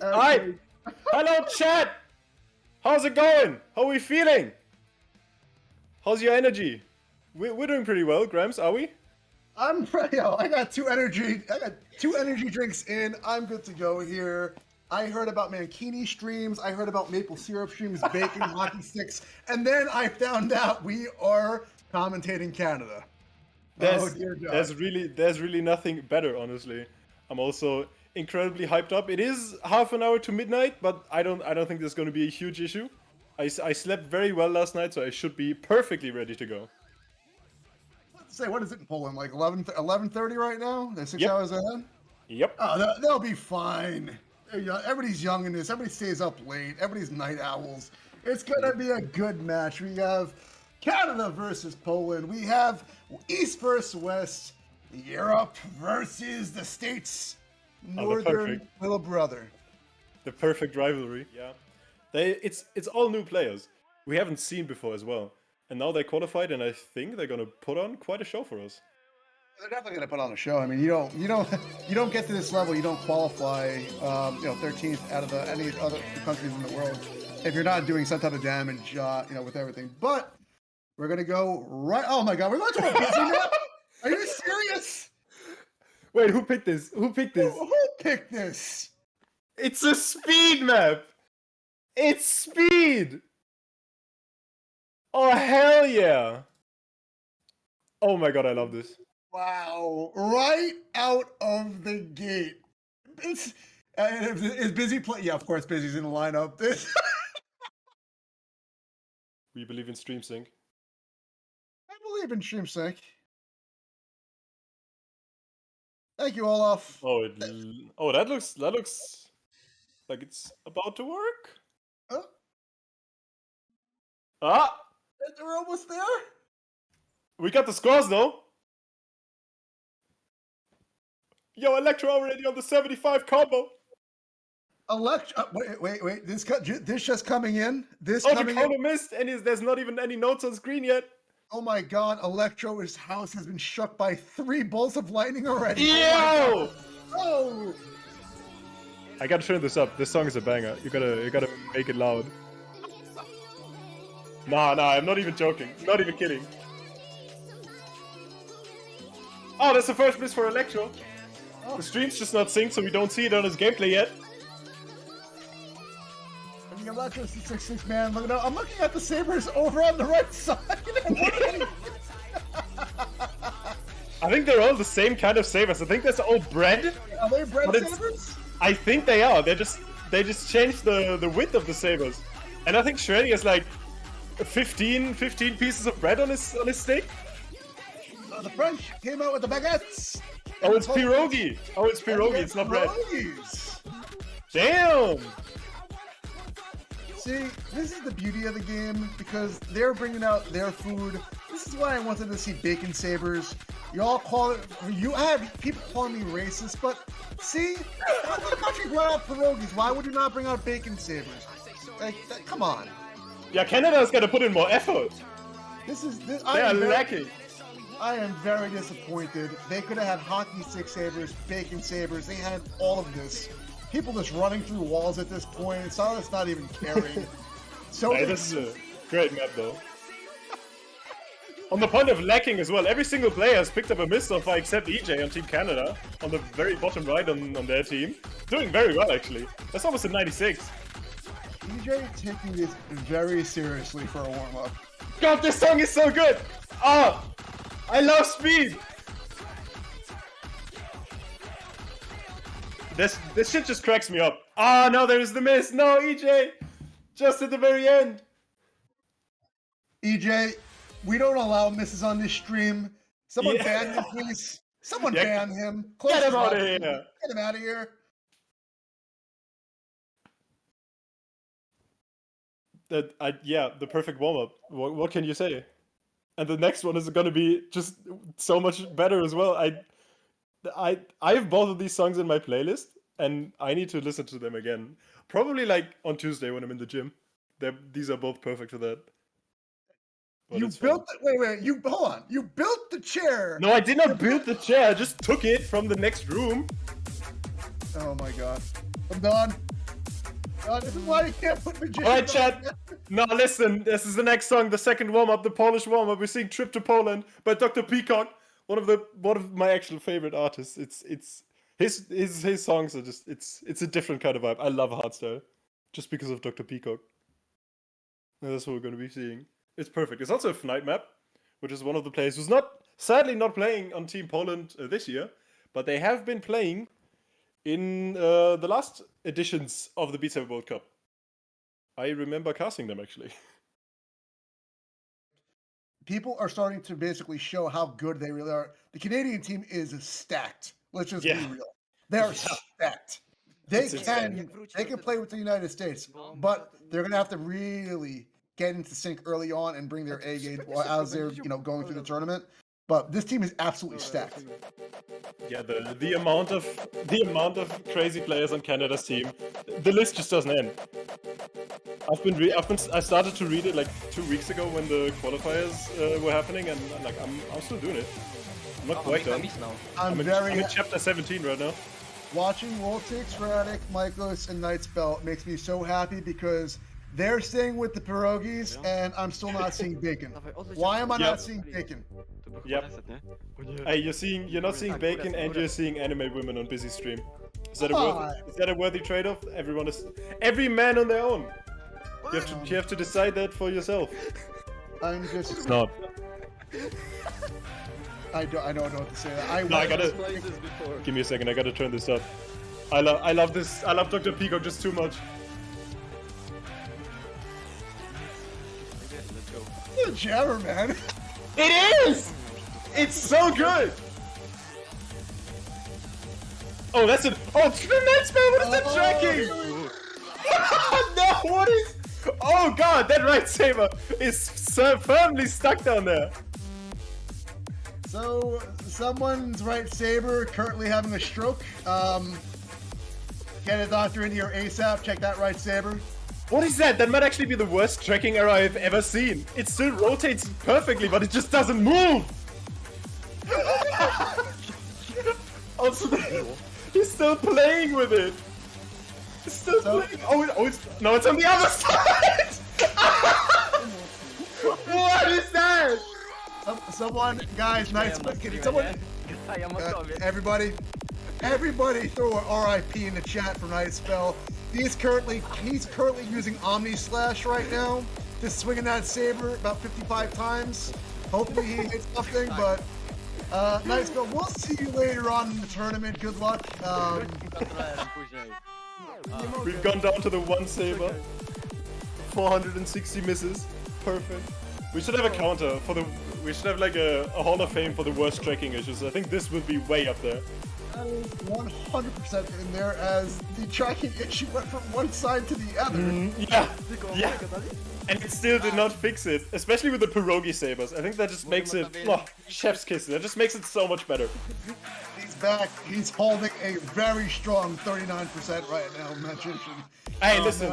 Hi! Hello, chat! How's it going? How are we feeling? How's your energy? We're doing pretty well, Grams, are we? I'm ready. I got two energy drinks in. I'm good to go here. I heard about Mankini streams. I heard about maple syrup streams, bacon, hockey sticks, and then I found out we are commentating Canada. Oh dear God. There's really nothing better, honestly. I'm also incredibly hyped up. It is half an hour to midnight, but I don't think there's going to be a huge issue. I slept very well last night, so I should be perfectly ready to go. Let's say, what is it in Poland? Like 11:30 right now? They're 6 hours ahead? Yep. Oh, they'll be fine. Everybody's young in this. Everybody stays up late. Everybody's night owls. It's going to be a good match. We have Canada versus Poland. We have East versus West. Europe versus the States. Northern little brother. The perfect rivalry. Yeah. It's all new players we haven't seen before as well. And now they qualified, and I think they're gonna put on quite a show for us. They're definitely gonna put on a show. I mean, you don't get to this level, you don't qualify, 13th out of any other countries in the world if you're not doing some type of damage, with everything. But we're gonna go right. Oh my God, we're going to a busy map. Are you serious? Wait, who picked this? Who picked this? Who picked this? It's a speed map. It's speed. Oh, hell yeah! Oh my God, I love this. Wow, right out of the gate. Is Busy play? Yeah, of course, Busy's in the lineup. We believe in stream sync. I believe in stream sync. Thank you, Olaf. Oh, that looks like it's about to work. Ah! We're almost there. We got the scores though. Yo, Electro already on the 75 combo. Electro, wait. This just coming in. The combo missed, and there's not even any notes on screen yet. Oh my God, Electro's house has been struck by 3 bolts of lightning already. Yo! Oh! I gotta turn this up. This song is a banger. You gotta make it loud. Nah, I'm not even joking. Not even kidding. Oh, that's the first miss for Electro. Oh. The stream's just not synced, so we don't see it on his gameplay yet. I mean, Electro's the 6'6", man. Look at that. I'm looking at the Sabers over on the right side. I think they're all the same kind of Sabers. I think that's all bread. Are they bread Sabers? I think they are. They just changed the width of the Sabers. And I think Shreddy has like 15 pieces of bread on his stick. The French came out with the baguettes. Oh, it's pierogi. Oh, it's pierogi. It's not bread. Damn. See, this is the beauty of the game because they're bringing out their food. This is why I wanted to see Bacon Sabers. Y'all call it. I have people calling me racist, but see, the country brought out pierogies. Why would you not bring out Bacon Sabers? Come on. Yeah, Canada's got to put in more effort. They are lacking. I am very disappointed. They could have had hockey stick sabers, bacon sabers. They had all of this. People just running through walls at this point. Silas not even caring. So hey, this is a great map, though. On the point of lacking as well, every single player has picked up a miss so far except EJ on Team Canada, on the very bottom right on their team. Doing very well, actually. That's almost a 96. EJ taking this very seriously for a warm-up. God, this song is so good! Oh! I love speed! This shit just cracks me up. Ah, no, there's the miss! No, EJ! Just at the very end! EJ, we don't allow misses on this stream. Someone ban him, please. Someone ban him. Get him out of here! Get him out of here. The perfect warm-up. What can you say? And the next one is gonna be just so much better as well. I have both of these songs in my playlist, and I need to listen to them again. Probably like on Tuesday when I'm in the gym. These are both perfect for that. But you built the, wait, hold on. You built the chair. No, I did not build the chair. I just took it from the next room. Oh my God. I'm done. This is why you can't put magician. All right, chat. Now listen, this is the next song, the second warm-up, the Polish warm-up. We're seeing "Trip to Poland" by Dr. Peacock, one of my actual favorite artists. It's his songs are just it's a different kind of vibe. I love hardstyle, just because of Dr. Peacock. And that's what we're going to be seeing. It's perfect. It's also a Fnatic map, which is one of the players who's sadly not playing on Team Poland this year, but they have been playing in the last editions of the Beat Saber World Cup. I remember casting them, actually. People are starting to basically show how good they really are. The Canadian team is stacked. Let's just be real. They're stacked. They can play with the United States, but they're gonna have to really get into sync early on and bring their A game as they're going through the tournament. But this team is absolutely stacked. Yeah, the amount of crazy players on Canada's team, the list just doesn't end. I started to read it like 2 weeks ago when the qualifiers were happening, and like I'm still doing it. I'm not quite done. I'm in chapter 17 right now. Watching World Takes Radic, Michaelis, and Nightspell makes me so happy because they're staying with the pierogies, and I'm still not seeing bacon. Why am I not seeing bacon? Hey, you're not seeing bacon, and you're seeing anime women on busy stream. Is that a worthy trade-off? Every man on their own. You have to decide that for yourself. It's not. I don't know what to say. Give me a second. I gotta turn this up. I love this. I love Dr. Peacock just too much. It's a jammer, man. It is. It's so good. Oh, that's it. Oh, Nightspell. What is that tracking? No, what is? Oh god, that right saber is so firmly stuck down there. So, someone's right saber currently having a stroke. Get a doctor in here ASAP. Check that right saber. What is that? That might actually be the worst tracking error I've ever seen. It still rotates perfectly, but it just doesn't move. Also, he's still playing with it. He's still playing. No, it's on the other side. What is that? Someone, guys, everybody throw an RIP in the chat for Nightspell. He's currently using Omni Slash right now, just swinging that saber about 55 times. Hopefully he hits something, but Nightspell, we'll see you later on in the tournament. Good luck. We've gone down to the one saber. 460 misses. Perfect. We should have a counter for the. We should have like a Hall of Fame for the worst tracking issues. I think this would be way up there. That is 100% in there, as the tracking issue went from one side to the other. Yeah. And it still did not fix it, especially with the pierogi sabers. I think that just makes it chef's kiss. That just makes it so much better. He's back. He's holding a very strong 39% right now, Magician. Hey, listen.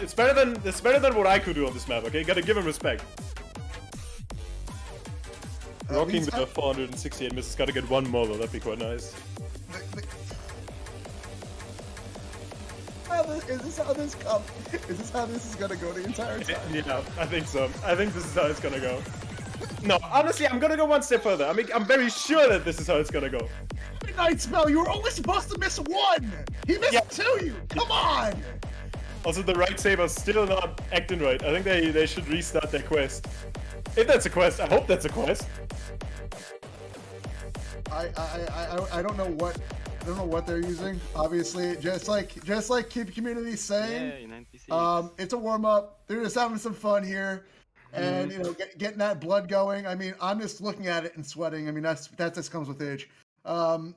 It's better than what I could do on this map. Okay, gotta give him respect. Rocking with the 468 misses. Gotta get one more though. That'd be quite nice. Is this how this comes? Is this how this is gonna go the entire time? Yeah, I think so. I think this is how it's gonna go. No, honestly, I'm gonna go one step further. I mean, I'm very sure that this is how it's gonna go. Nightspell, you were only supposed to miss one! He missed two! Come on! Also, the right saber's still not acting right. I think they should restart their quest. If that's a quest, I hope that's a quest. I don't know what they're using. Obviously, just like Keep Community saying, it's a warm up. They're just having some fun here, and getting that blood going. I mean, I'm just looking at it and sweating. I mean, that just comes with age. I'm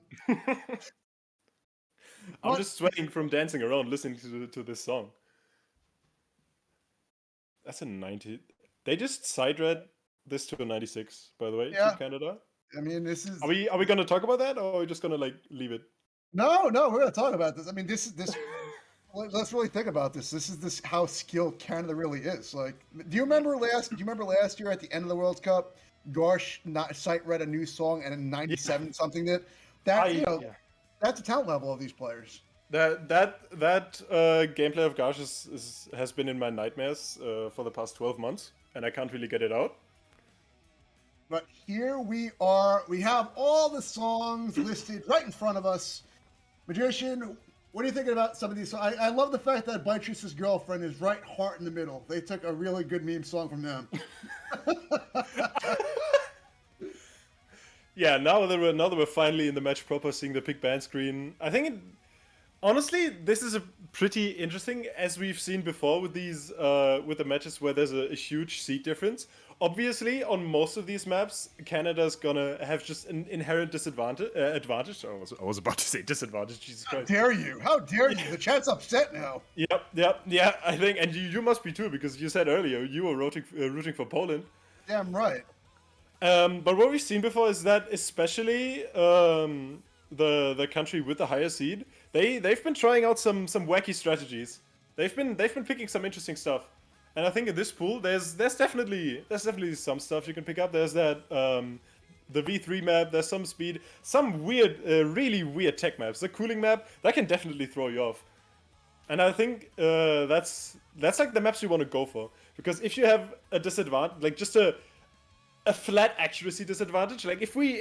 just sweating from dancing around listening to this song. That's a 90. They just side read this to a 96, by the way, to Canada. I mean, this is. Are we gonna talk about that, or are we just gonna like leave it? No, we're gonna talk about this. I mean, this. Let's really think about this. This is how skilled Canada really is. Like, do you remember last year at the end of the World Cup, Garsh sight read a new song and a 97 something that that's the talent level of these players. That gameplay of Garsh has been in my nightmares for the past 12 months, and I can't really get it out. But here we are. We have all the songs listed right in front of us. Magician, what are you thinking about some of these songs? I love the fact that Beatrice's girlfriend is right heart in the middle. They took a really good meme song from them. Yeah, now that we're finally in the match proper, seeing the pick band screen, I think honestly this is a pretty interesting, as we've seen before with these with the matches where there's a huge seed difference. Obviously, on most of these maps, Canada's gonna have just an inherent advantage. I was about to say disadvantage. Jesus Christ! How dare you? How dare you? The chat's upset now. Yeah. I think, and you must be too, because you said earlier you were rooting for Poland. Damn right. But what we've seen before is that, especially the country with the higher seed, they've been trying out some wacky strategies. They've been picking some interesting stuff, and I think in this pool there's definitely some stuff you can pick up. There's that the V3 map. There's some speed, some weird, really weird tech maps. The cooling map that can definitely throw you off, and I think that's like the maps you want to go for, because if you have a disadvantage, like just a flat accuracy disadvantage. Like if we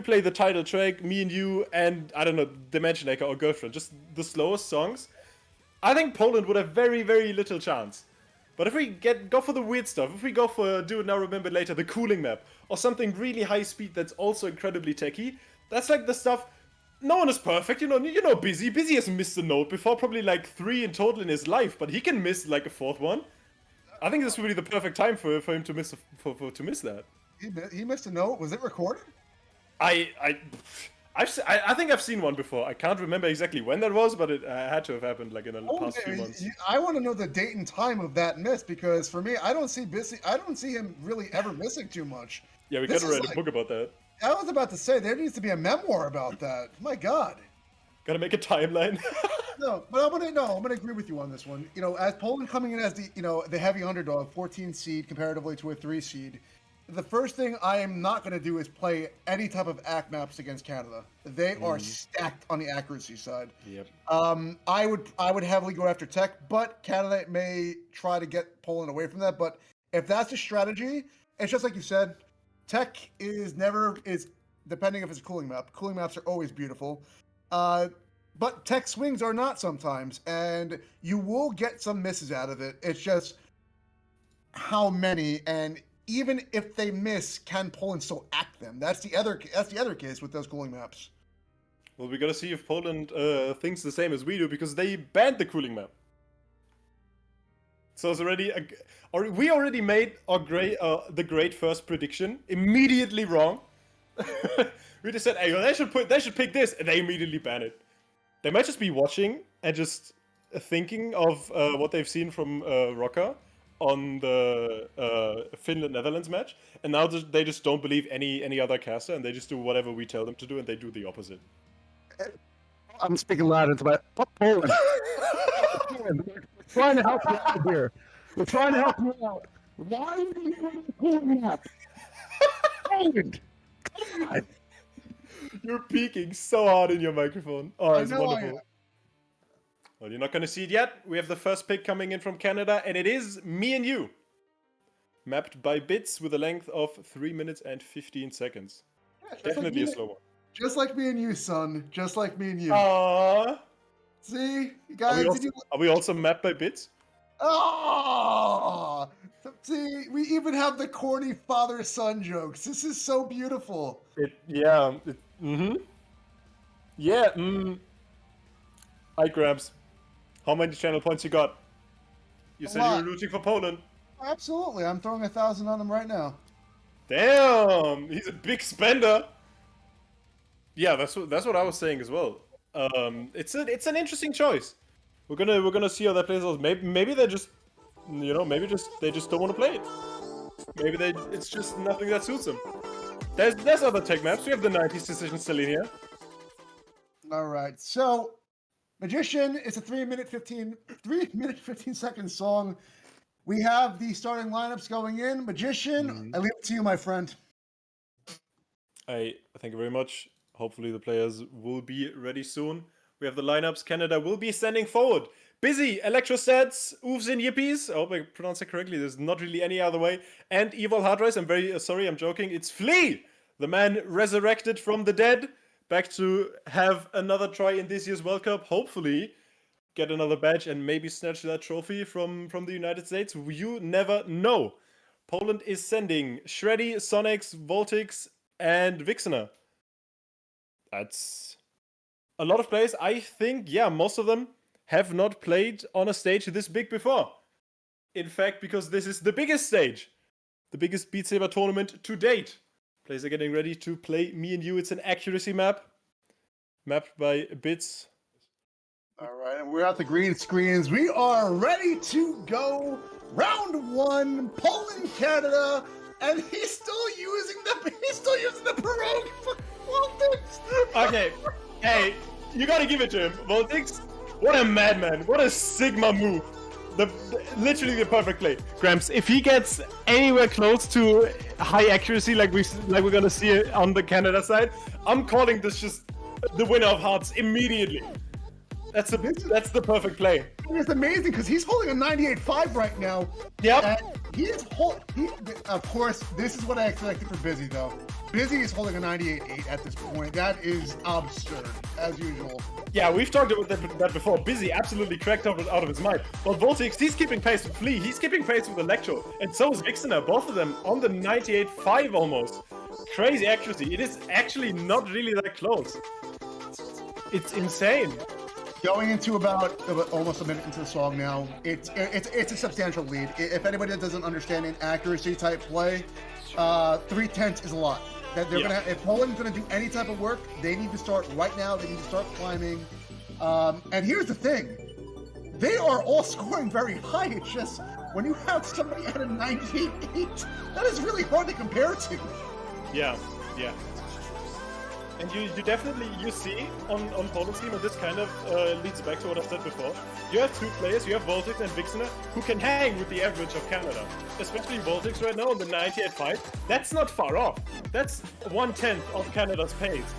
play the title track, me and you, and I don't know, Dimension Acre or Girlfriend, just the slowest songs, I think Poland would have very, very little chance. But if we go for the weird stuff, if we go for Do It Now, Remember It Later, the cooling map, or something really high speed that's also incredibly techy, that's like the stuff. No one is perfect, you know. Busy has missed a note before, probably like 3 in total in his life, but he can miss like a 4th one. I think this would be the perfect time for him to miss to miss that. He missed a note. Was it recorded? I think I've seen one before. I can't remember exactly when that was, but it had to have happened like in the past few months. I want to know the date and time of that miss, because for me, I don't see him really ever missing too much. Yeah, we gotta write a book about that. I was about to say there needs to be a memoir about that. My God. Gotta make a timeline. No, but I'm gonna agree with you on this one. You know, as Poland coming in as the heavy underdog, 14 seed comparatively to a 3 seed, the first thing I am not gonna do is play any type of ACK maps against Canada. They are stacked on the accuracy side. Yep. I would heavily go after tech, but Canada may try to get Poland away from that. But if that's the strategy, it's just like you said, tech is depending if it's a cooling map. Cooling maps are always beautiful. But tech swings are not sometimes, and you will get some misses out of it. It's just how many, and even if they miss, can Poland still act them? That's the other case with those cooling maps. Well, we gotta see if Poland thinks the same as we do, because they banned the cooling map. So it's already we already made the great first prediction immediately wrong. We just said, hey, they should pick this, and they immediately ban it. They might just be watching and just thinking of what they've seen from Rocker on the Finland-Netherlands match, and now they just don't believe any other caster, and they just do whatever we tell them to do, and they do the opposite. I'm speaking loud into my Poland. We're trying to help you out here. We're trying to help you out. Why are you pulling up? Poland! Come on! You're peaking so hard in your microphone. Oh, it's wonderful. Well, you're not going to see it yet. We have the first pick coming in from Canada, and it is me and you. Mapped by bits with a length of 3 minutes and 15 seconds. Yeah, definitely a slow one. Just like me and you, son. Just like me and you. Aww. See? You guys, are we also mapped by bits? Oh! See, we even have the corny father-son jokes. This is so beautiful. Yeah. Hi, Grabs. How many channel points you got? You said you were rooting for Poland. Absolutely. I'm throwing 1,000 on him right now. Damn! He's a big spender. Yeah, that's what I was saying as well. It's an interesting choice. We're gonna see how that plays out. Maybe they're just, they just don't want to play it. Maybe it's just nothing that suits them. There's other tech maps. We have the 90s decision still in here. All right, so Magician is a 3 minute 15 second song. We have the starting lineups going in. Magician, I leave it to you, my friend. Thank you very much. Hopefully the players will be ready soon. We have the lineups. Canada will be sending forward. Busy, Electrostats, Oofs and Yippies. I hope I pronounced it correctly. There's not really any other way. And Evil Hardrise. I'm very sorry, I'm joking. It's Flea, the man resurrected from the dead, back to have another try in this year's World Cup. Hopefully, get another badge and maybe snatch that trophy from the United States. You never know. Poland is sending Shreddy, Sonics, Voltix, and Vixener. That's a lot of players. I think, yeah, most of them have not played on a stage this big before. In fact, because this is the biggest stage, the biggest Beat Saber tournament to date. Players are getting ready to play me and you. It's an accuracy map, mapped by bits. All right, and we're at the green screens. We are ready to go. Round one, Poland, Canada, and he's still using the pierogi for Voltix. Okay, hey, you gotta give it to him, Voltix. What a madman! What a Sigma move! Literally the perfect play. Gramps, if he gets anywhere close to high accuracy like we're gonna see on the Canada side, I'm calling this just the winner of hearts immediately. That's the perfect play. It's amazing because he's holding a 98.5 right now. Yep. And of course, this is what I expected for Busy though. Busy is holding a 98.8 at this point. That is absurd, as usual. Yeah, we've talked about that before. Busy absolutely cracked out of his mind. But Voltix, he's keeping pace with Flea, he's keeping pace with Electro, and so is Vixener, both of them on the 98.5 almost. Crazy accuracy. It is actually not really that close. It's insane. Going into about almost a minute into the song now, it's a substantial lead. If anybody that doesn't understand an accuracy type play, 3/10 is a lot. That they're gonna, if Poland's gonna do any type of work, they need to start right now. They need to start climbing. And here's the thing: they are all scoring very high. It's just when you have somebody at a 98.8, that is really hard to compare to. Yeah. And you definitely, you see on Poland's team, and this kind of leads back to what I said before. You have two players, you have Voltix and Vixener, who can hang with the average of Canada. Especially Voltix right now on the 98.5. That's not far off. That's 1/10 of Canada's pace.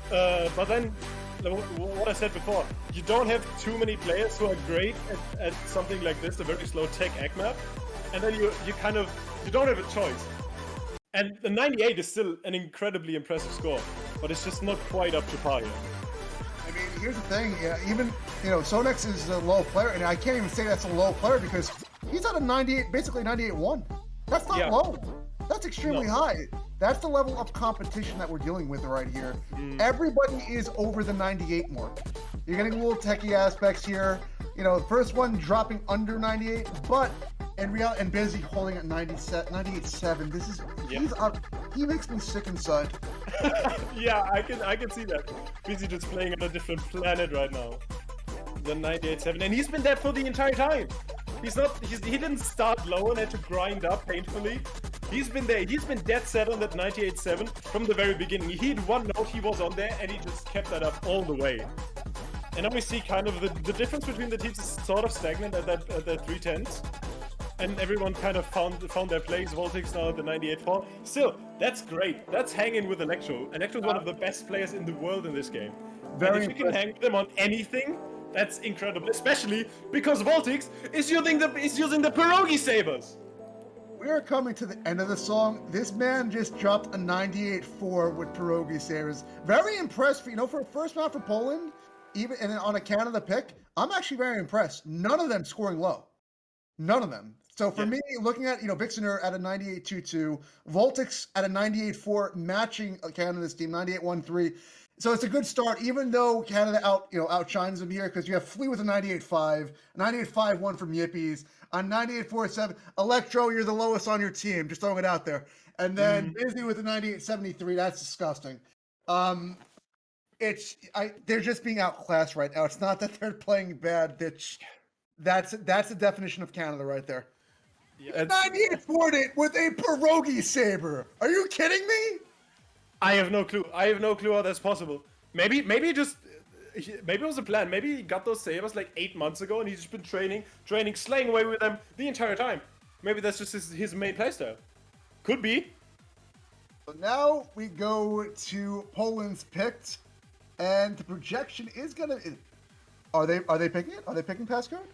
But then, what I said before, you don't have too many players who are great at something like this, a very slow tech egg map. And then you don't have a choice. And the 98 is still an incredibly impressive score, but it's just not quite up to par yet. I mean, here's the thing, even, Sonex is a low player, and I can't even say that's a low player because he's at a 98, basically 98.1. That's not low. That's extremely high. That's the level of competition that we're dealing with right here. Everybody is over the 98 mark. You're getting little techie aspects here. The first one dropping under 98, but in reality, and Busy holding at 98.7. This is he makes me sick inside. Yeah, I can see that. Busy just playing on a different planet right now. The 98.7, and he's been there for the entire time. He didn't start low and had to grind up painfully. He's been there. He's been dead set on that 98.7 from the very beginning. He hit one note, he was on there, and he just kept that up all the way. And now we see kind of the difference between the teams is sort of stagnant at that 3/10s. And everyone kind of found their place. Voltix now at the 98.4. Still, that's great. That's hanging with Electro. Electro's one of the best players in the world in this game. Very and if you can hang with them on anything, that's incredible. Especially because Voltix is using the pierogi sabers. We are coming to the end of the song. This man just dropped a 98.4 with pierogi sabers. Very impressed for a first round for Poland, even and on a Canada pick. I'm actually very impressed. None of them scoring low. None of them. So for me, looking at Vixener at a 98.22, Voltix at a 98.4, matching Canada's team 98.13. So it's a good start, even though Canada outshines them here because you have Flea with a 98.5, 98.51 from Yippies, on 98.47. Electro, you're the lowest on your team. Just throwing it out there, and then Busy with a 98.73. That's disgusting. They're just being outclassed right now. It's not that they're playing bad. That's the definition of Canada right there. Yeah, 98 it with a pierogi saber. Are you kidding me? I have no clue. I have no clue how that's possible. Maybe it was a plan. Maybe he got those sabers like 8 months ago and he's just been training, slaying away with them the entire time. Maybe that's just his main playstyle. Could be. So now we go to Poland's picked. And the projection is gonna. Are they picking it? Are they picking passcode?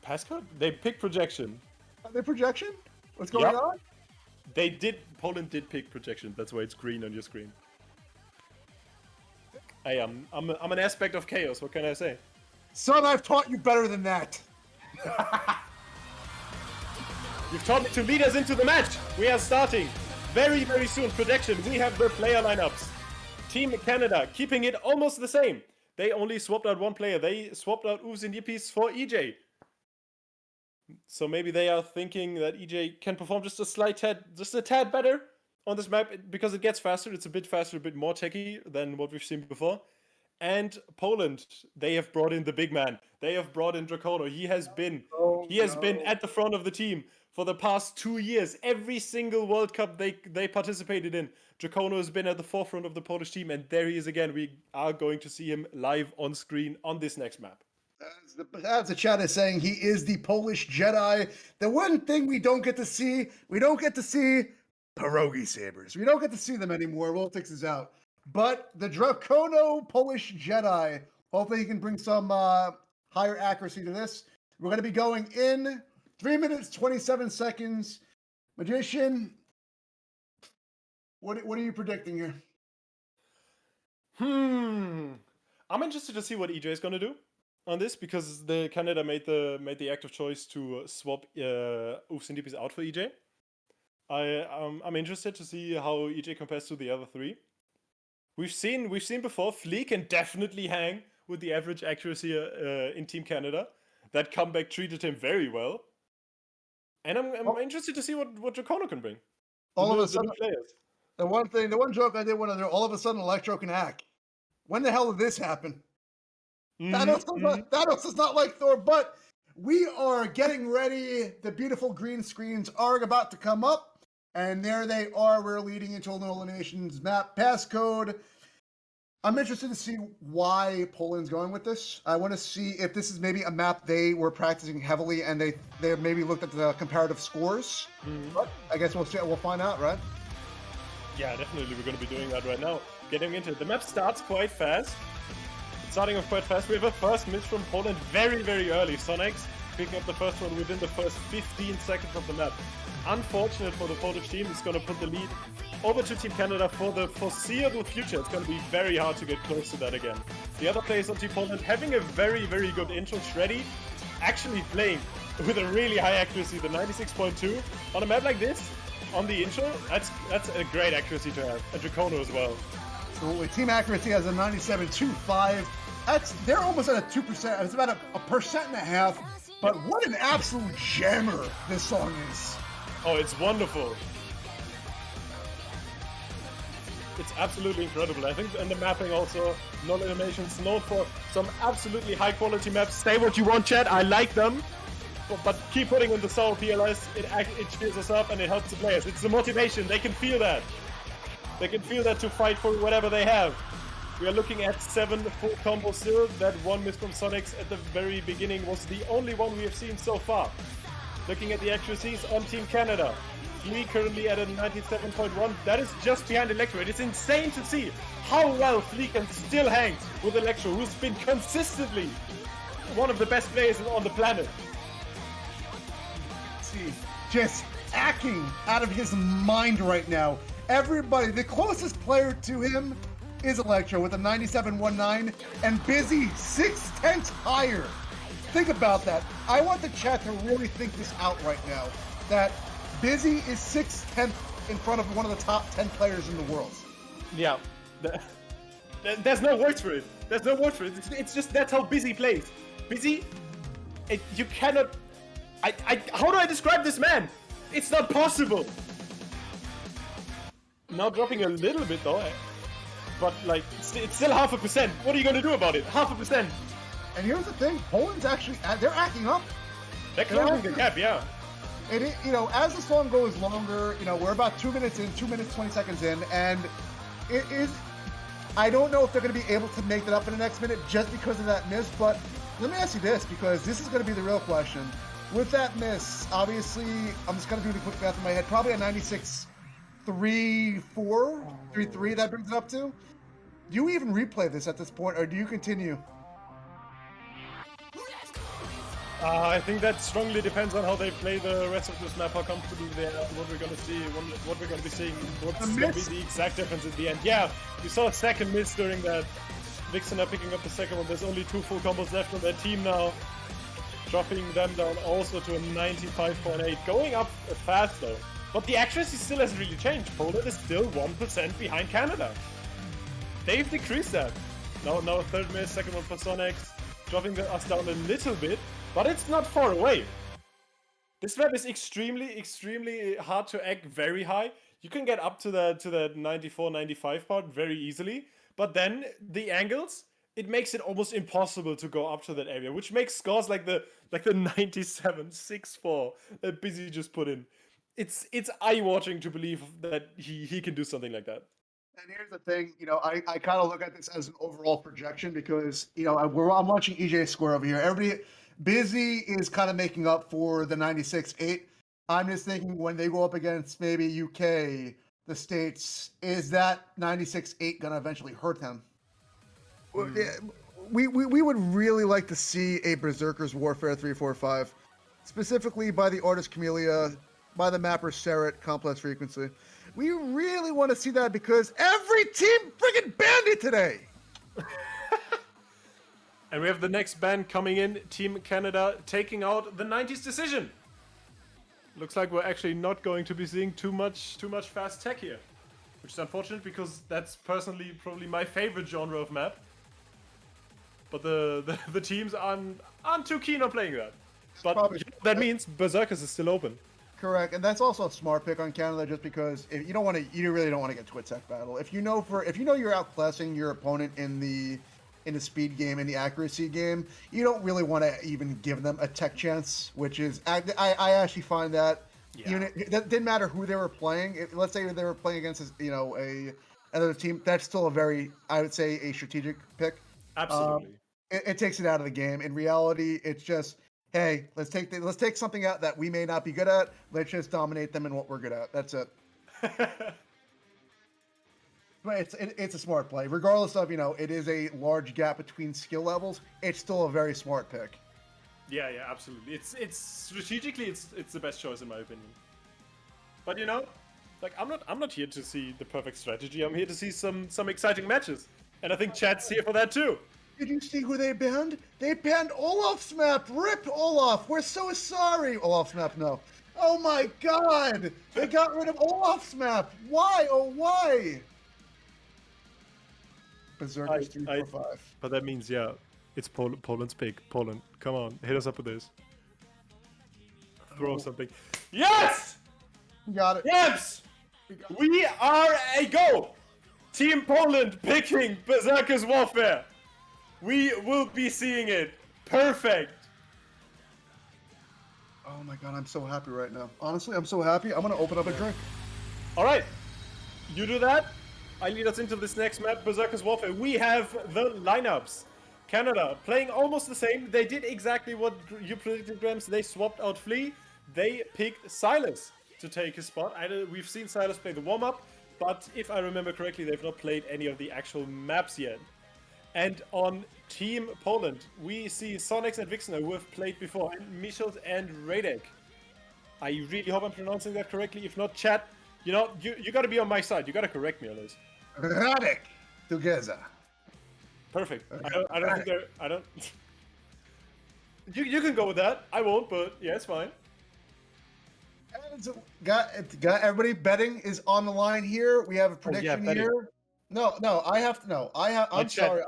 Passcode? They picked projection. Are they projection? What's going on? Poland did pick projection. That's why it's green on your screen. Hey, I'm an aspect of chaos. What can I say? Son, I've taught you better than that. You've taught me to lead us into the match. We are starting very, very soon. Projection. We have the player lineups. Team Canada keeping it almost the same. They only swapped out one player. They swapped out Oofs and Yippies for EJ. So maybe they are thinking that EJ can perform just a tad better on this map because it gets faster. It's a bit faster, a bit more techy than what we've seen before. And Poland, they have brought in the big man. They have brought in Dracono. He has been at the front of the team for the past 2 years. Every single World Cup they participated in, Dracono has been at the forefront of the Polish team, and there he is again. We are going to see him live on screen on this next map. As the chat is saying, he is the Polish Jedi. The one thing we don't get to see pierogi sabers. We don't get to see them anymore. Woltix is out. But the Dracono Polish Jedi, hopefully he can bring some higher accuracy to this. We're going to be going in 3 minutes, 27 seconds. Magician, what are you predicting here? I'm interested to see what EJ is going to do on this, because the Canada made the active choice to swap Oofs and Yippies out for EJ. I'm interested to see how EJ compares to the other three. We've seen before Flea can definitely hang with the average accuracy in Team Canada. That comeback treated him very well. And I'm interested to see what Dracono can bring. All of a sudden, the one joke I did want to do, all of a sudden Electro can hack. When the hell did this happen? Thanos does not like Thor, but we are getting ready. The beautiful green screens are about to come up. And there they are. We're leading into an eliminations map passcode. I'm interested to see why Poland's going with this. I want to see if this is maybe a map they were practicing heavily and they maybe looked at the comparative scores. But I guess we'll find out, right? Yeah, definitely. We're going to be doing that right now. Getting into it. The map starts quite fast. It's starting off quite fast. We have a first miss from Poland very, very early. Sonics picking up the first one within the first 15 seconds of the map. Unfortunate for the Polish team. It's going to put the lead over to Team Canada for the foreseeable future. It's going to be very hard to get close to that again. The other players on Team Poland having a very, very good intro. Shreddy actually playing with a really high accuracy, the 96.2. On a map like this, on the intro, that's a great accuracy to have. And Dracono as well. Absolutely. Team accuracy has a 97.25. They're almost at a 2%. It's about a 1.5%. But what an absolute jammer this song is. Oh, it's wonderful. It's absolutely incredible. I think, and the mapping also, No Animations known for some absolutely high quality maps. Say what you want, chat. I like them, but keep putting in the sour PLS. It cheers us up and it helps the players. It's the motivation. They can feel that. They can feel that to fight for whatever they have. We are looking at 7 full combos still. That one miss from Sonics at the very beginning was the only one we have seen so far. Looking at the accuracies on Team Canada. Flea currently at a 97.1. That is just behind Electro. It is insane to see how well Flea can still hang with Electro, who's been consistently one of the best players on the planet. See, just acting out of his mind right now. Everybody, the closest player to him is Electro with a 97.19 and Busy 0.6 higher. Think about that. I want the chat to really think this out right now. That Busy is 0.6 in front of one of the top 10 players in the world. Yeah. There's no words for it. There's no word for it. It's just that's how Busy plays. Busy, you cannot... how do I describe this man? It's not possible. Now dropping a little bit though. But like, it's still 0.5%. What are you going to do about it? 0.5%. And here's the thing, Poland's actually, they're acting up. They're closing the gap, yeah. And as the song goes longer, we're about 2 minutes in, 2 minutes, 20 seconds in, and it is, I don't know if they're going to be able to make that up in the next minute just because of that miss, but let me ask you this, because this is going to be the real question. With that miss, obviously, I'm just going to do the quick math in my head, probably a 96.34, 33 that brings it up to. Do you even replay this at this point, or do you continue? I think that strongly depends on how they play the rest of this map, how comfortable they are, what we're gonna see, what we're gonna be seeing, what's gonna be the exact difference in the end. Yeah, we saw a second miss during that. Vixen are picking up the second one. There's only 2 full combos left on their team now. Dropping them down also to a 95.8. Going up fast though. But the accuracy still hasn't really changed. Poland is still 1% behind Canada. They've decreased that. Now a third miss, second one for Sonics. Dropping us down a little bit. But it's not far away. This map is extremely hard to egg very high. You can get up to the 94, 95 part very easily. But then the angles, it makes it almost impossible to go up to that area, which makes scores like the 97, 6-4 that Busy just put in. It's eye-watering to believe that he can do something like that. And here's the thing, I kind of look at this as an overall projection because, I'm watching EJ score over here. Everybody Busy is kind of making up for the 96-8. I'm just thinking when they go up against maybe UK, the States, is that 96-8 going to eventually hurt them? We would really like to see a Berserker's Warfare 3-4-5, specifically by the artist Camellia, by the mapper Serret, Complex Frequency. We really want to see that because every team friggin' banned it today! And we have the next ban coming in, Team Canada taking out the 90s decision. Looks like we're actually not going to be seeing too much fast tech here. Which is unfortunate because that's personally probably my favorite genre of map. But the teams aren't too keen on playing that. But that means Berserkers is still open. Correct, and that's also a smart pick on Canada just because if you really don't want to get to a tech battle. If you know you're outclassing your opponent in the speed game, in the accuracy game, you don't really want to even give them a tech chance, which is, I actually find that, it didn't matter who they were playing. Let's say they were playing against, another team, that's still a very, I would say, a strategic pick. Absolutely. It takes it out of the game. In reality, it's just, hey, let's take something out that we may not be good at. Let's just dominate them in what we're good at. That's it. But it's a smart play. Regardless of, it is a large gap between skill levels, it's still a very smart pick. Yeah, absolutely. It's strategically it's the best choice in my opinion. But I'm not here to see the perfect strategy. I'm here to see some exciting matches. And I think chat's here for that too. Did you see who they banned? They banned Olaf's map. Rip Olaf. We're so sorry. Olaf's map, no. Oh my god. They got rid of Olaf's map. Why? Oh, why? Berserkers 3-4-5. But that means, it's Poland's pick. Poland, come on, hit us up with this. Throw something. Yes! You got it. Yes! We are a go! Team Poland picking Berserkers Warfare. We will be seeing it. Perfect. Oh my god, I'm so happy right now. Honestly, I'm so happy. I'm going to open up a drink. All right. You do that. I lead us into this next map, Berserkers Warfare. We have the lineups. Canada playing almost the same. They did exactly what you predicted, Grams. They swapped out Flea. They picked Silas to take his spot. We've seen Silas play the warm-up, but if I remember correctly, they've not played any of the actual maps yet. And on Team Poland, we see Sonics and Vixen who have played before, and Michels and Radek. I really hope I'm pronouncing that correctly. If not, chat, you gotta be on my side. You gotta correct me on this. Radek together. Perfect. I don't think they're. I don't. You can go with that. I won't, but yeah, it's fine. Got everybody betting is on the line here. We have a prediction here. No, I have to know. I'm sorry.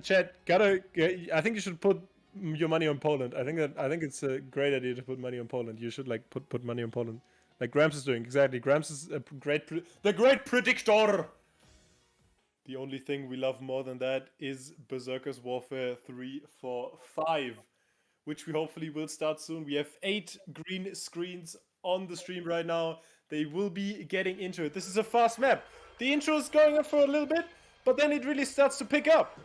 Chat. I think you should put your money on Poland. I think it's a great idea to put money on Poland. You should put money on Poland, like Grams is doing. Exactly. Grams is the great predictor. The only thing we love more than that is Berserkers Warfare 3-4-5, which we hopefully will start soon. We have 8 green screens on the stream right now. They will be getting into it. This is a fast map. The intro is going up for a little bit, but then it really starts to pick up.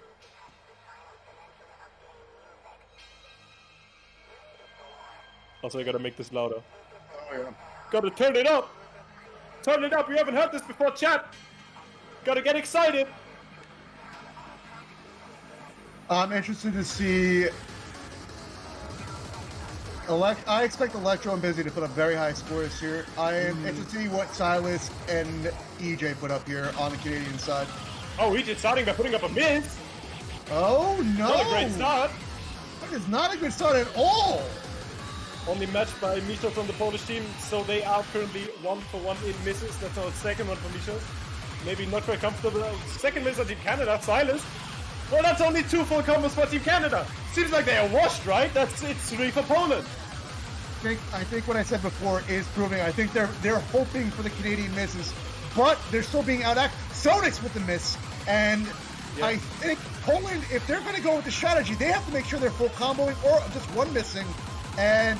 Also, I gotta make this louder. Oh, yeah. Gotta turn it up! Turn it up! You haven't heard this before, chat! Gotta get excited! I'm interested to see. I expect Electro and Busy to put up very high scores here. I am interested to see what Silas and EJ put up here on the Canadian side. Oh, EJ starting by putting up a miss. Oh no! Not a great start. That is not a good start at all. Only matched by Michos on the Polish team, so they are currently 1-for-1 in misses. That's our second one for Michos. Maybe not very comfortable. Second miss on Team Canada, Silas. Well, that's only 2 full combos for Team Canada. Seems like they are washed, right? It's 3 for Poland. I think what I said before is proving. I think they're hoping for the Canadian misses, but they're still being outacted. Sonix with the miss, and yeah. I think Poland, if they're going to go with the strategy, they have to make sure they're full comboing or just one missing. And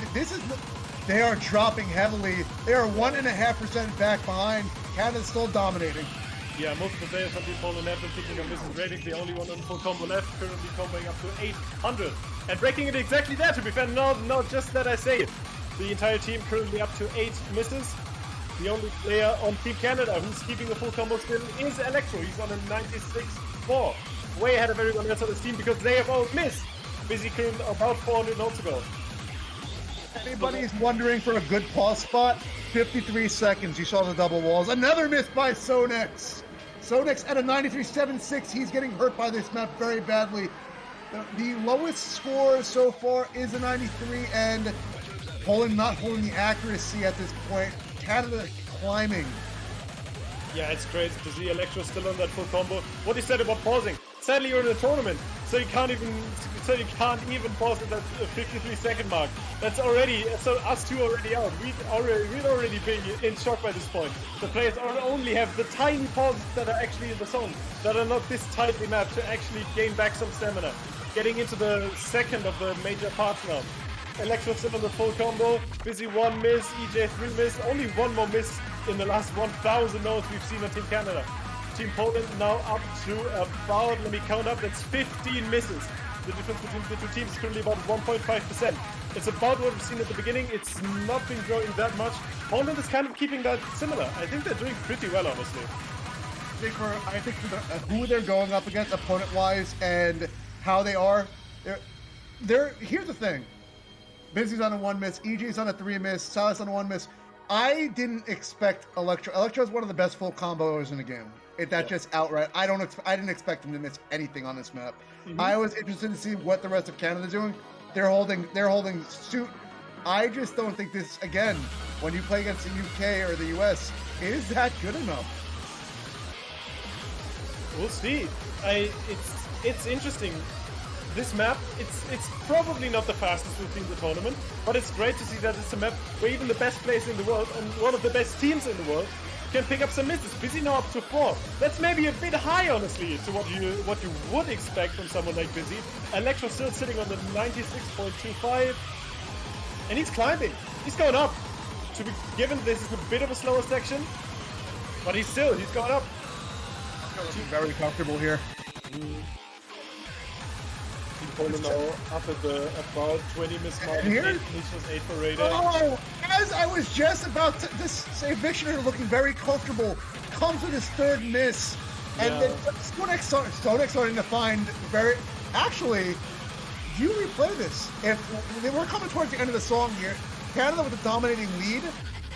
they are dropping heavily. They are 1.5% back behind. Canada's still dominating. Yeah, most of the players from Team Poland have been picking up misses ratings. The only one on full combo left, currently comboing up to 800. And breaking it exactly there, to be fair. Not just that I say it. The entire team currently up to 8 misses. The only player on Team Canada who's keeping a full combo still is Electro. He's on a 96.4. Way ahead of everyone else on his team because they have all missed. Busy currently about 400 notes ago. Anybody's wondering for a good pause spot, 53 seconds. You saw the double walls. Another miss by Sonix. Sonix at a 93.76. He's getting hurt by this map very badly. The lowest score so far is a 93, and Poland not holding the accuracy at this point. Canada climbing. Yeah, it's crazy to see Electro still on that full combo. What he said about pausing. Sadly, you're in a tournament, so you can't even pause at that 53-second mark. That's already, so us two already out. We'd already been in shock by this point. The players only have the tiny pauses that are actually in the zone, that are not this tightly mapped to actually gain back some stamina. Getting into the second of the major parts now. Electro still on the full combo. Busy 1 miss, EJ 3 miss. Only 1 more miss in the last 1,000 notes we've seen on Team Canada. Team Poland now up to about, let me count up, that's 15 misses. The difference between the two teams is currently about 1.5%. It's about what we've seen at the beginning. It's not been growing that much. Poland is kind of keeping that similar. I think they're doing pretty well, honestly. I think for who they're going up against opponent-wise and how they are, here's the thing. Busy's on a 1 miss, EJ's on a 3 miss, Silas on a 1 miss. I didn't expect Electro. Electro is one of the best full combos in the game. Just outright. I didn't expect him to miss anything on this map. I was interested to see what the rest of Canada's doing. They're holding suit. I just don't think this, again, when you play against the UK or the US, is that good enough? We'll see. It's interesting. This map, it's probably not the fastest we've seen in the tournament, but it's great to see that it's a map where even the best players in the world and one of the best teams in the world can pick up some misses. Busy now up to 4. That's maybe a bit high, honestly, to what you would expect from someone like Busy. Electro still sitting on the 96.25, and he's climbing. He's going up. To be given, this is a bit of a slower section, but he's going up. He's very comfortable here. Poland now up at the about 20 miss mark. And here, Nisha's 8 for rating. Oh, as I was just about to say, Victor looking very comfortable, comes with his 3rd miss, and then Sonix starting to find very. Actually, do you replay this? If we're coming towards the end of the song here, Canada with a dominating lead,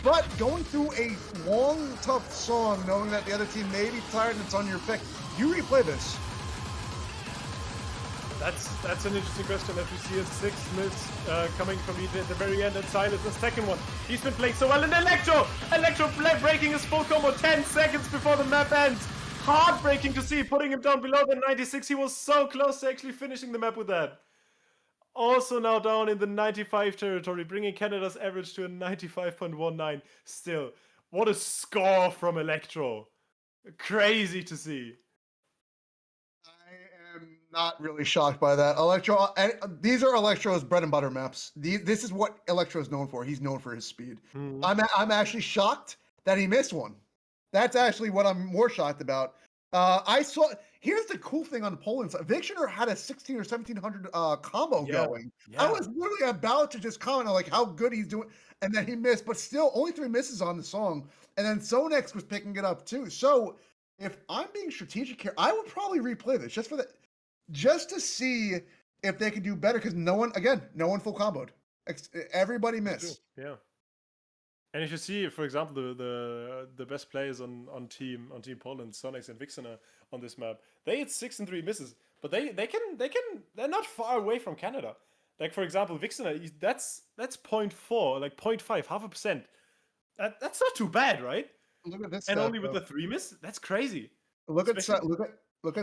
but going through a long, tough song, knowing that the other team may be tired and it's on your pick, do you replay this? That's an interesting question. As we see a 6th miss coming from EJ at the very end, and Silas the second one. He's been playing so well, and Electro breaking his full combo 10 seconds before the map ends. Heartbreaking to see, putting him down below the 96. He was so close to actually finishing the map with that. Also now down in the 95 territory, bringing Canada's average to a 95.19. Still, what a score from Electro. Crazy to see. I'm not really shocked by that. Electro, these are Electro's bread and butter maps. This is what Electro is known for. He's known for his speed. I'm actually shocked that he missed one. That's actually what I'm more shocked about. Here's the cool thing on the Poland side. Victor had a 16 or 1700 combo going. Yeah. I was literally about to just comment on like how good he's doing, and then he missed, but still only 3 misses on the song. And then Sonix was picking it up too. So if I'm being strategic here, I would probably replay this just for the. just to see if they can do better, because no one full comboed. Everybody missed. Yeah. And if you see, for example, the best players on Team Poland, Sonics and Vixener on this map, they had 6 and 3 misses, but they're not far away from Canada. Like for example, Vixener, that's 0.4, like 0.5, half a percent. That's not too bad, right? Look at this. And only with the 3 miss, that's crazy. Look at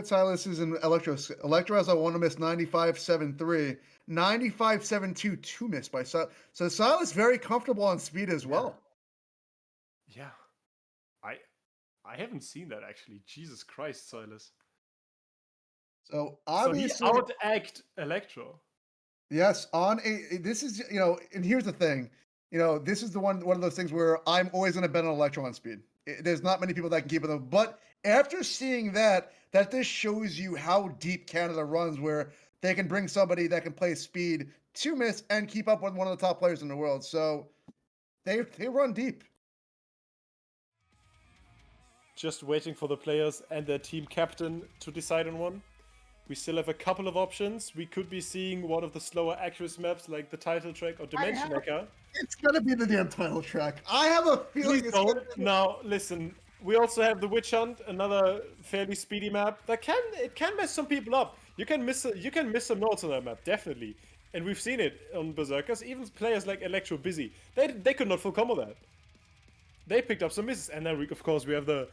Silas's and Electro. Electro has a 1 miss 95.73, 95.72 2 miss by Silas. So Silas very comfortable on speed as well. Yeah. I haven't seen that actually. Jesus Christ, Silas. So obviously, so he out-act Electro. Yes, this is, and here's the thing, this is the one of those things where I'm always going to bet on Electro on speed. There's not many people that can keep it up, but after seeing that this shows you how deep Canada runs, where they can bring somebody that can play speed 2 miss and keep up with one of the top players in the world. So they run deep. Just waiting for the players and their team captain to decide on one. We still have a couple of options. We could be seeing one of the slower accuracy maps like the title track or Dimension Hacker. It's gonna be the damn title track. I have a feeling Please don't. Now listen, we also have the Witch Hunt, another fairly speedy map that can mess some people up. You can miss some notes on that map, definitely. And we've seen it on Berserkers. Even players like Electro Busy, they could not full combo that. They picked up some misses, and then of course we have the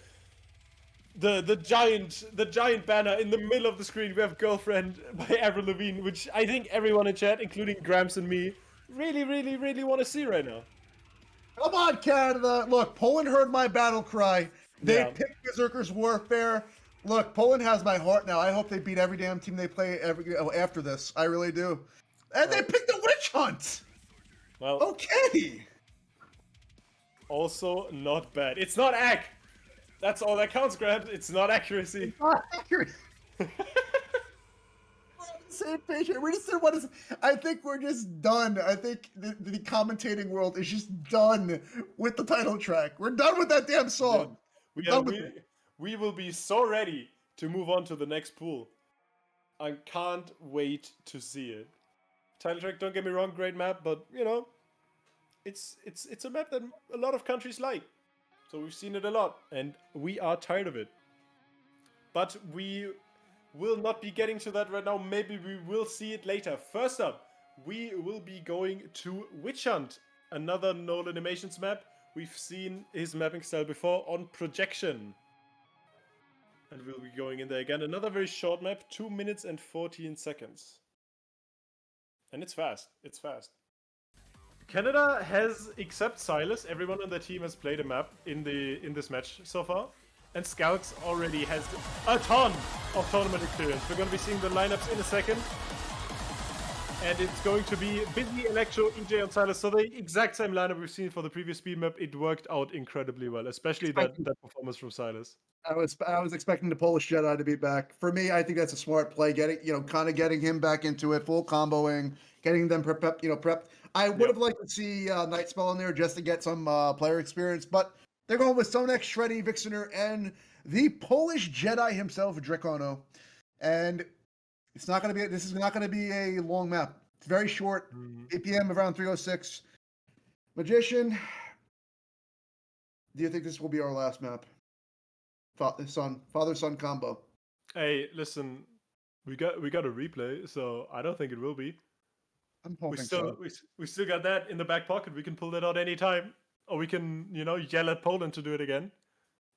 giant banner in the middle of the screen. We have Girlfriend by Avril Lavigne, which I think everyone in chat, including Gramps and me, really want to see right now. Come on, Canada. Look, Poland heard my battle cry. They picked Berserkers Warfare. Look, Poland has my heart now. I hope they beat every damn team they play after this. I really do. And they picked the Witch Hunt. Well, okay. Also not bad. It's not ac. That's all that counts, Grant. It's not accuracy. Not accuracy. We're on the same page here. We're just what is. I think we're just done. I think the commentating world is just done with the title track. We're done with that damn song. We will be so ready to move on to the next pool. I can't wait to see it. Title track, don't get me wrong, great map, but it's a map that a lot of countries like. So we've seen it a lot, and we are tired of it. But we will not be getting to that right now. Maybe we will see it later. First up, we will be going to Witch Hunt, another Nolan Animations map. We've seen his mapping style before on Projection. And we'll be going in there again. Another very short map, 2 minutes and 14 seconds. And it's fast. It's fast. Canada has, except Silas, everyone on their team has played a map in this match so far. And Scalks already has a ton of tournament experience. We're going to be seeing the lineups in a second. And it's going to be Busy, Electro, EJ, and Silas. So the exact same lineup we've seen for the previous speed map. It worked out incredibly well, especially that performance from Silas. I was expecting the Polish Jedi to be back. For me, I think that's a smart play. Getting him back into it, full comboing, getting them prepped. I would have liked to see Night Spell in there just to get some player experience, but they're going with Sonex, Shreddy, Vixener, and the Polish Jedi himself, Dracono. And this is not going to be a long map. It's very short. APM around 306. Magician, do you think this will be our last map? Father-son combo. Hey, listen, we got a replay, so I don't think it will be. I'm hoping we still got that in the back pocket. We can pull that out anytime, or we can yell at Poland to do it again.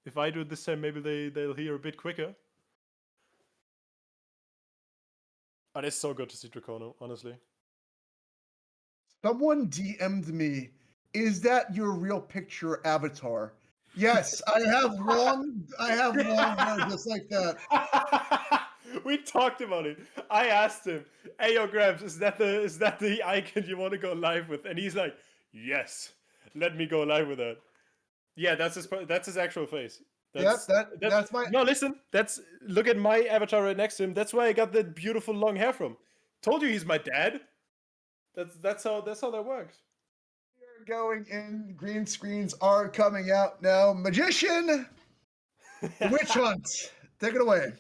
If I do it this time, maybe they'll hear a bit quicker. But it's so good to see Dracono, honestly. Someone DM'd me, is that your real picture avatar? Yes, I have long hair just like that. We talked about it. I asked him, "Hey, yo, Grabs, is that the icon you want to go live with?" And he's like, "Yes, let me go live with that." Yeah, that's his actual face. That's my. No, listen. Look at my avatar right next to him. That's where I got that beautiful long hair from. Told you he's my dad. That's how that works. We're going in. Green screens are coming out now. Magician, Witch Hunt. Take it away.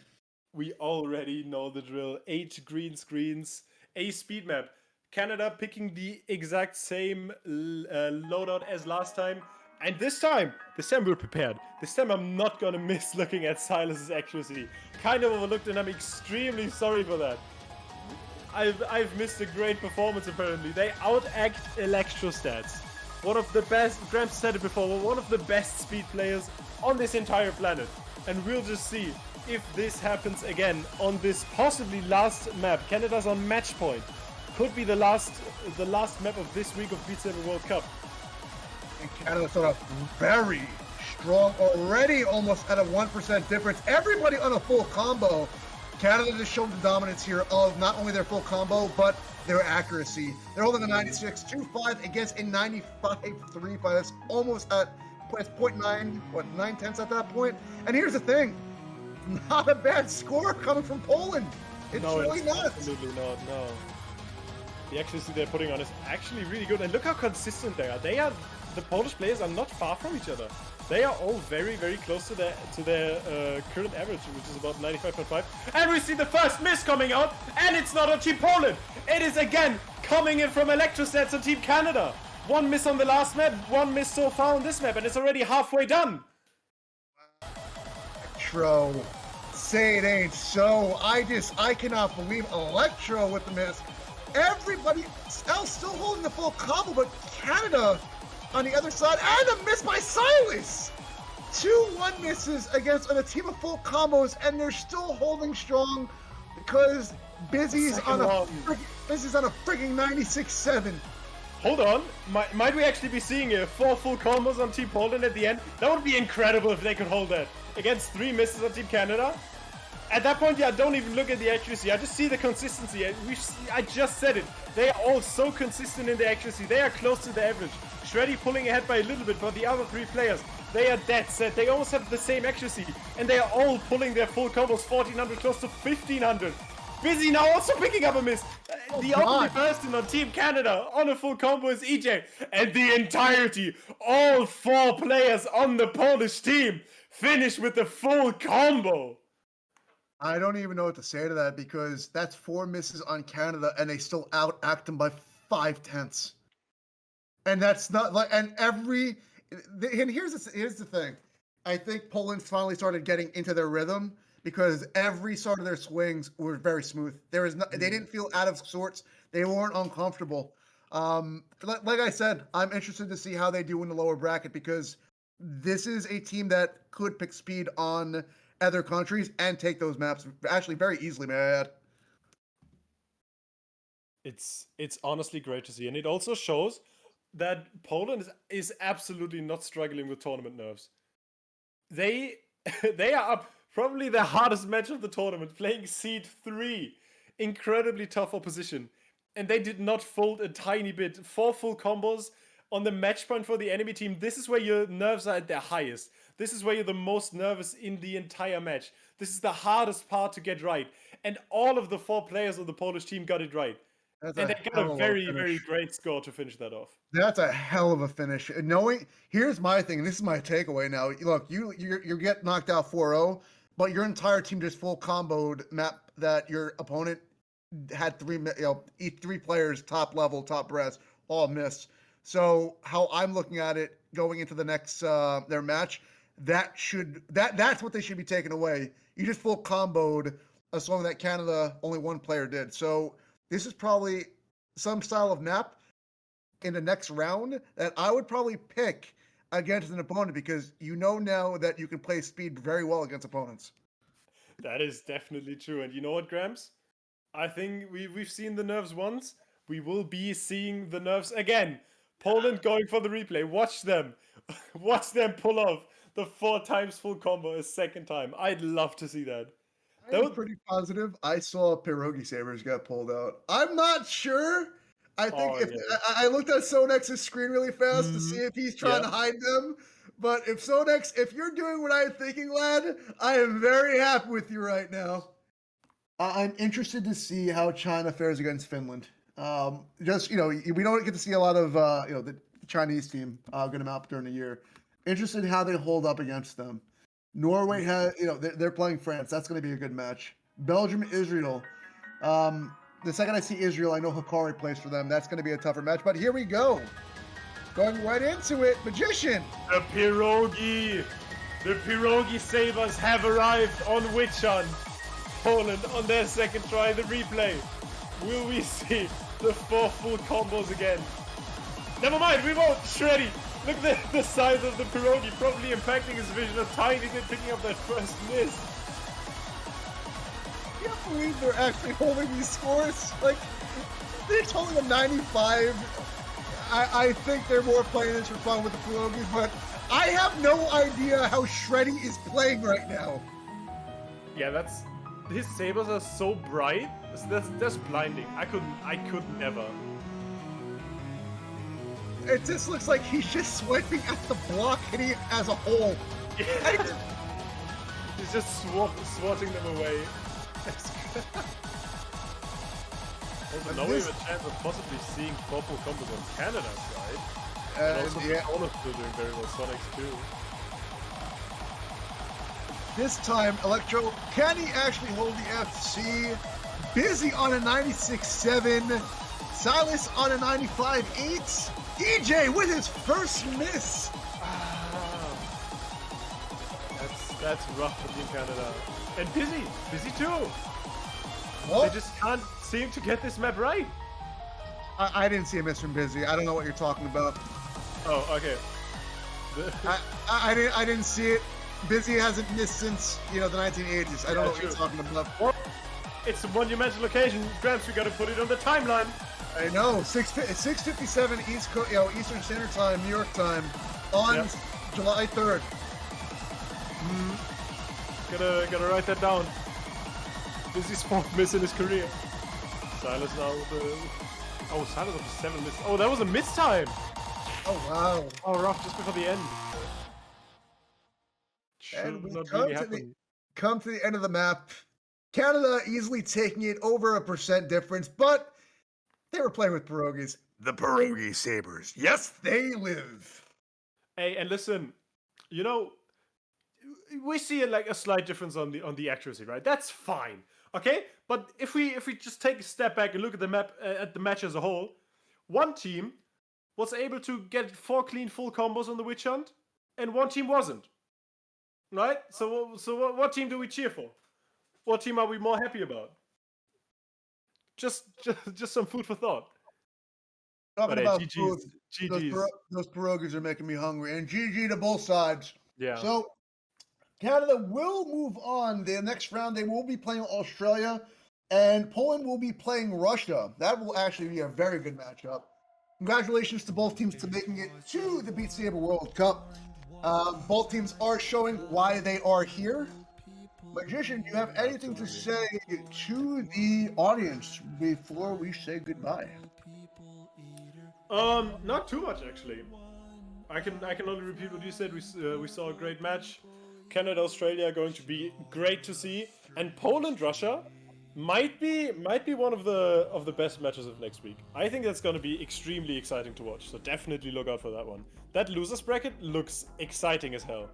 we already know the drill. 8 green screens, a speed map. Canada picking the exact same loadout as last time. And this time we're prepared. This time I'm not gonna miss looking at Silas's accuracy. Kind of overlooked, and I'm extremely sorry for that. I've missed a great performance apparently. They outact Electrostats. One of the best, Gramps said it before, one of the best speed players on this entire planet. And we'll just see if this happens again on this possibly last map. Canada's on match point. Could be the last map of this week of Beat Saber World Cup. And Canada sort of very strong already, almost at a 1% difference. Everybody on a full combo. Canada just showed the dominance here of not only their full combo, but their accuracy. They're holding a 96.25 against a 95.35. That's almost at 0.9, 9/10 at that point. And here's the thing, not a bad score coming from Poland. It's really not. Absolutely not, no. The accuracy they're putting on is actually really good. And look how consistent they are. The Polish players are not far from each other. They are all very, very close to their current average, which is about 95.5. And we see the first miss coming out, and it's not on Team Poland. It is again coming in from Electrostats on Team Canada. One miss on the last map, one miss so far on this map, and it's already halfway done. Electro, say it ain't so. I cannot believe Electro with the miss. Everybody else still holding the full combo, but Canada on the other side, and a miss by Silas! 2-1 misses against a team of full combos, and they're still holding strong because Busy's on a freaking 96.7. Hold on, might we actually be seeing 4 full combos on Team Poland at the end? That would be incredible if they could hold that against 3 misses on Team Canada. At that point, yeah, don't even look at the accuracy. I just see the consistency. I just said it. They are all so consistent in their accuracy. They are close to the average. Shreddy pulling ahead by a little bit, but the other 3 players, they are dead set. They almost have the same accuracy, and they are all pulling their full combos 1400 close to 1500. Busy now also picking up a miss. The only person on Team Canada on a full combo is EJ, and the entirety, all 4 players on the Polish team, finish with the full combo. I don't even know what to say to that because that's 4 misses on Canada and they still outact them by 5/10. And that's not like, and here's the thing. I think Poland finally started getting into their rhythm because every sort of their swings were very smooth. They didn't feel out of sorts. They weren't uncomfortable. Like I said, I'm interested to see how they do in the lower bracket because this is a team that could pick speed on other countries and take those maps actually very easily, may I add. It's honestly great to see, and it also shows that Poland is absolutely not struggling with tournament nerves. They are up probably the hardest match of the tournament, playing seed 3, incredibly tough opposition, and they did not fold a tiny bit. 4 full combos on the match point for the enemy team. This is where your nerves are at their highest. This is where you're the most nervous in the entire match. This is the hardest part to get right. And all of the 4 players of the Polish team got it right. And they got a very, very great score to finish that off. That's a hell of a finish. Here's my thing, and this is my takeaway now. Look, you get knocked out 4-0, but your entire team just full comboed map that your opponent had 3 players, top level, top breath, all missed. So how I'm looking at it going into the next their match, that's what they should be taking away. You just full comboed a song that Canada only 1 player did. So this is probably some style of map in the next round that I would probably pick against an opponent because you know now that you can play speed very well against opponents. That is definitely true. And you know what, Gramps? I think we've seen the nerves once. We will be seeing the nerves again. Poland going for the replay. Watch them. Watch them pull off the 4 times full combo a second time. I'd love to see that. I'm pretty positive I saw Pierogi Sabers get pulled out. I'm not sure. I think I looked at Sonex's screen really fast to see if he's trying to hide them. But if Sonex, if you're doing what I'm thinking, lad, I am very happy with you right now. I'm interested to see how China fares against Finland. We don't get to see a lot of the Chinese team going to map during the year. Interested in how they hold up against them. Norway has, they're playing France. That's going to be a good match. Belgium, Israel. The second I see Israel, I know Hikari plays for them. That's going to be a tougher match. But here we go. Going right into it, Magician. The Pierogi! The Pierogi Sabers have arrived on Witch Hunt. Poland on their second try, the replay. Will we see the 4 full combos again? Never mind, we won't! Shreddy! Look at the size of the Pierogi, probably impacting his vision a tiny bit, picking up that first miss. I can't believe they're actually holding these scores. Like, they're holding a 95. I think they're more playing this for fun with the Pierogis, but I have no idea how Shreddy is playing right now. Yeah, his sabers are so bright. That's blinding. I could never. It just looks like he's just swiping at the block, hitting it as a whole. Yeah. He's just swatting them away. Also, now we have a chance of possibly seeing 4 full combos on Canada's side. And also Yeah. All still doing very well. Sonics too. This time, Electro, can he actually hold the FC? Busy on a 96.7. Silas on a 95.8. EJ with his first miss. That's rough for Team Canada. And Busy too. Well, They just can't seem to get this map right. I didn't see a miss from Busy. I don't know what you're talking about. Oh, okay. I didn't see it. Busy hasn't missed since, the 1980s. I don't know what you're talking about. Well, it's a monumental occasion. Gramps, we gotta put it on the timeline. I know. 6:57 Eastern Standard Time, New York time, on July 3rd. Gotta write that down. Busy's 4th miss in his career. Silas now with Silas with 7 miss. Oh, that was a miss time. Oh wow. Oh, rough just before the end. And we Not come really to happen. come to the end of the map. Canada easily taking it over a % difference, but they were playing with pierogies. The Pierogi Sabers. Yes, they live. Hey, and listen, we see a slight difference on the accuracy, right? That's fine, okay. But if we just take a step back and look at the map, at the match as a whole, one team was able to get 4 clean full combos on the Witch Hunt, and one team wasn't. Right? So what team do we cheer for? What team are we more happy about? Just some food for thought. Talking But hey, about GG's, food, GG's. those pierogies are making me hungry, and GG to both sides. Yeah. So Canada will move on. The next round, they will be playing Australia, and Poland will be playing Russia. That will actually be a very good matchup. Congratulations to both teams to making it to the Beat Saber World Cup. Both teams are showing why they are here. Magician, do you have anything to say to the audience before we say goodbye? Not too much actually. I can only repeat what you said. We saw a great match. Canada, Australia are going to be great to see, and Poland, Russia might be one of the best matches of next week. I think that's going to be extremely exciting to watch. So definitely look out for that one. That losers bracket looks exciting as hell.